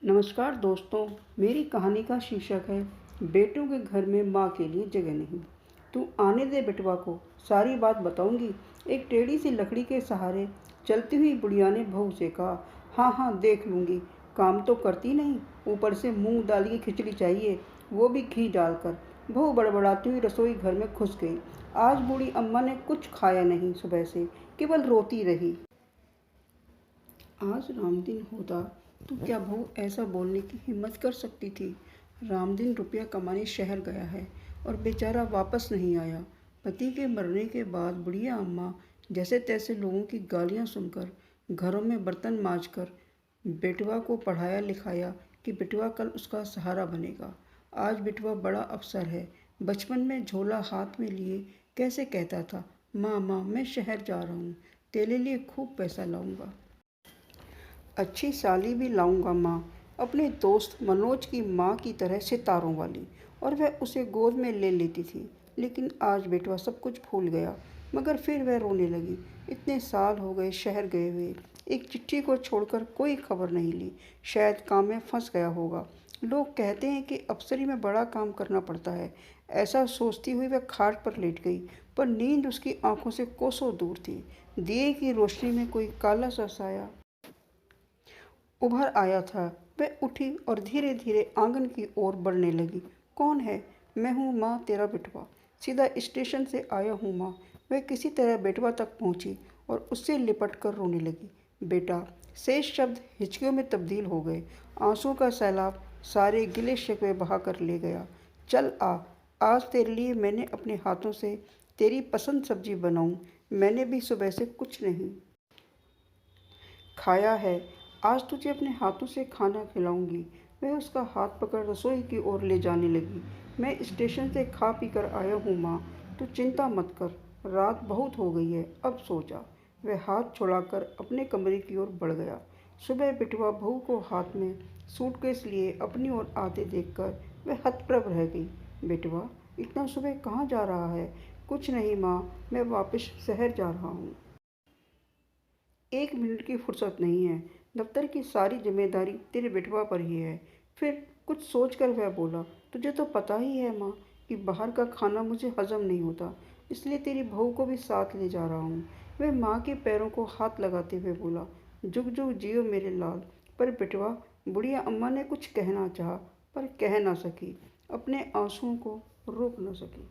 नमस्कार दोस्तों, मेरी कहानी का शीर्षक है बेटों के घर में माँ के लिए जगह नहीं। तू आने दे बेटवा को, सारी बात बताऊंगी। एक टेढ़ी सी लकड़ी के सहारे चलती हुई बुढ़िया ने बहू से कहा। हाँ हाँ देख लूंगी, काम तो करती नहीं, ऊपर से मूंग दाल की खिचड़ी चाहिए, वो भी घी डालकर। बहू बड़बड़ाती हुई रसोई घर में घुस गई। आज बूढ़ी अम्मा ने कुछ खाया नहीं, सुबह से केवल रोती रही। आज रामदीन होता तो क्या बहू ऐसा बोलने की हिम्मत कर सकती थी। रामदीन रुपया कमाने शहर गया है और बेचारा वापस नहीं आया। पति के मरने के बाद बुढ़िया अम्मा जैसे तैसे लोगों की गालियां सुनकर, घरों में बर्तन मांजकर बेटवा को पढ़ाया लिखाया कि बेटवा कल उसका सहारा बनेगा। आज बेटवा बड़ा अफसर है। बचपन में झोला हाथ में लिए कैसे कहता था, माँ माँ मैं शहर जा रहा हूँ, तेरे लिए खूब पैसा लाऊंगा, अच्छी साली भी लाऊंगा माँ। अपने दोस्त मनोज की माँ की तरह सितारों वाली, और वह उसे गोद में ले लेती थी। लेकिन आज बेटवा सब कुछ भूल गया। मगर फिर वह रोने लगी। इतने साल हो गए शहर गए हुए, एक चिट्ठी को छोड़कर कोई खबर नहीं ली। शायद काम में फंस गया होगा। लोग कहते हैं कि अफसरी में बड़ा काम करना पड़ता है। ऐसा सोचती हुई वह खाट पर लेट गई, पर नींद उसकी आंखों से कोसों दूर थी। दिए की रोशनी में कोई काला सा साया उभर आया था। वह उठी और धीरे धीरे आंगन की ओर बढ़ने लगी। कौन है? मैं हूँ माँ, तेरा बेटवा। सीधा स्टेशन से आया हूँ माँ। वह किसी तरह बेटवा तक पहुँची और उससे लिपट कर रोने लगी। बेटा, शेष शब्द हिचकियों में तब्दील हो गए। आंसू का सैलाब सारे गिले शिकवे बहा कर ले गया। चल आ, आज तेरे लिए मैंने अपने हाथों से तेरी पसंद सब्जी बनाऊं। मैंने भी सुबह से कुछ नहीं खाया है, आज तुझे अपने हाथों से खाना खिलाऊंगी। वह उसका हाथ पकड़ रसोई की ओर ले जाने लगी। मैं स्टेशन से खा पी कर आया हूँ माँ, तू चिंता मत कर। रात बहुत हो गई है, अब सो जा। वह हाथ छुड़ाकर अपने कमरे की ओर बढ़ गया। सुबह बिटवा बहू को हाथ में सूटकेस लिए अपनी ओर आते देखकर वह हतप्रभ रह गई। बेटवा, इतना सुबह कहाँ जा रहा है? कुछ नहीं माँ, मैं वापस शहर जा रहा हूँ। एक मिनट की फुर्सत नहीं है। दफ्तर की सारी जिम्मेदारी तेरे बेटवा पर ही है। फिर कुछ सोच कर वह बोला, तुझे तो पता ही है माँ कि बाहर का खाना मुझे हजम नहीं होता, इसलिए तेरी बहू को भी साथ ले जा रहा हूँ। वह माँ के पैरों को हाथ लगाते हुए बोला, जुग जुग जियो मेरे लाल। पर बेटवा, बुढ़िया अम्मा ने कुछ कहना चाहा पर कह ना सकी, अपने आंसुओं को रोक न सकी।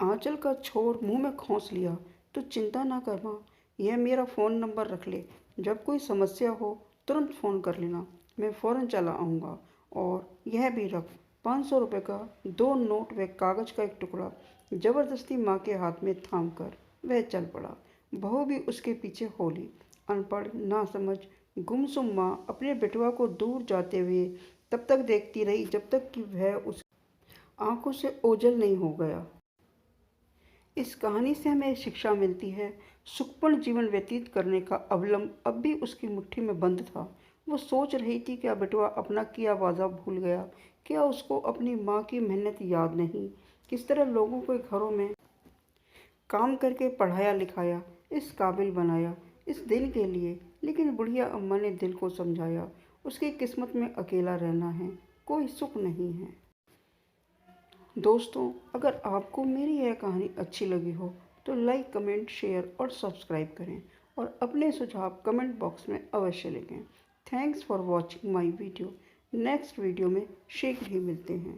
आंचल का छोर मुंह में खोंस लिया। तो चिंता ना कर माँ, यह मेरा फ़ोन नंबर रख ले। जब कोई समस्या हो तुरंत फ़ोन कर लेना, मैं फ़ौरन चला आऊँगा। और यह भी रख, 500 रुपये का 2 नोट व कागज़ का एक टुकड़ा। ज़बरदस्ती माँ के हाथ में थाम कर वह चल पड़ा। बहू भी उसके पीछे हो ली। अनपढ़, नासमझ, गुमसुम माँ अपने बेटवा को दूर जाते हुए तब तक देखती रही जब तक कि वह उस आंखों से ओझल नहीं हो गया। इस कहानी से हमें शिक्षा मिलती है, सुखपूर्ण जीवन व्यतीत करने का अवलंब अब भी उसकी मुट्ठी में बंद था। वो सोच रही थी, क्या बेटवा अपना किया वादा भूल गया? क्या उसको अपनी माँ की मेहनत याद नहीं? किस तरह लोगों को घरों में काम करके पढ़ाया लिखाया, इस काबिल बनाया, इस दिन के लिए। लेकिन बुढ़िया अम्मा ने दिल को समझाया, उसकी किस्मत में अकेला रहना है, कोई सुख नहीं है। दोस्तों, अगर आपको मेरी यह कहानी अच्छी लगी हो तो लाइक, कमेंट, शेयर और सब्सक्राइब करें, और अपने सुझाव कमेंट बॉक्स में अवश्य लिखें। Thanks for watching my video. Next video में शीघ्र ही मिलते हैं।